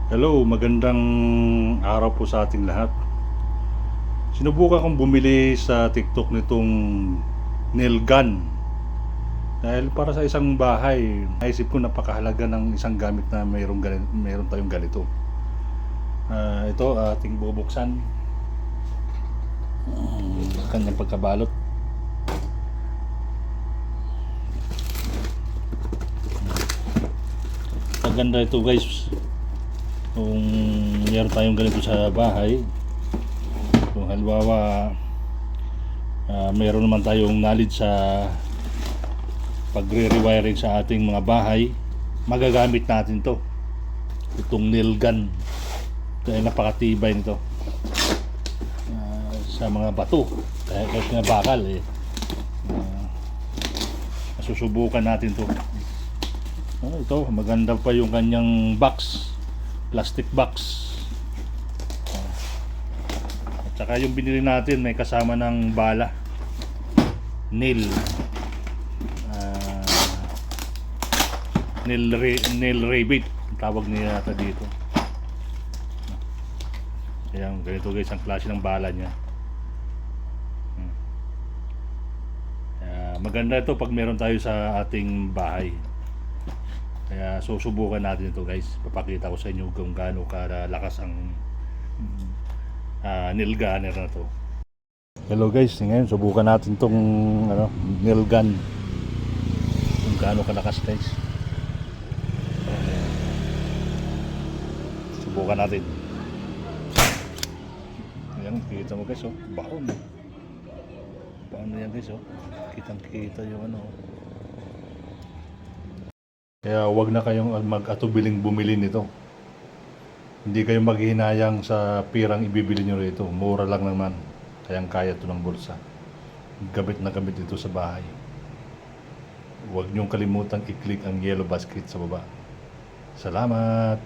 Hello, magandang araw po sa ating lahat. Sinubukan kong bumili sa TikTok nitong nail gun. Dahil para sa isang bahay, naisip ko napakahalaga ng isang gamit na mayroon tayong ganito. Ito ating bubuksan. Kanyang pagkabalot. Maganda ito guys. Kung meron tayong ganito sa bahay, kung halimbawa meron naman tayong knowledge sa pagre-rewiring sa ating mga bahay, magagamit natin to. Itong nail gun, ito ay napakatibay nito sa mga bato, kahit nga bakal susubukan natin to. Ito maganda pa yung kanyang box, plastic box. At saka yung binili natin may kasama ng bala, nail nail rabbit tawag niya yata dito. Ayan, ganito guys ang klase ng bala niya. Maganda ito pag meron tayo sa ating bahay. Kaya susubukan natin ito guys. Papakita ko sa inyo kung gaano kalakas ang nail gunner na to. Hello guys, ngayon subukan natin tong nail gun. Kung gaano kalakas guys. Subukan natin. Ayan, kita mo guys, baon. Paano yan guys, kitang kita yung Kaya wag na kayong mag-atubiling bumili nito. Hindi kayo maghihinayang sa pirang ibibili nyo rito. Mura lang naman. Kayang kaya ito ng bulsa. Gamit na gamit ito sa bahay. Huwag nyong kalimutang i-click ang yellow basket sa baba. Salamat!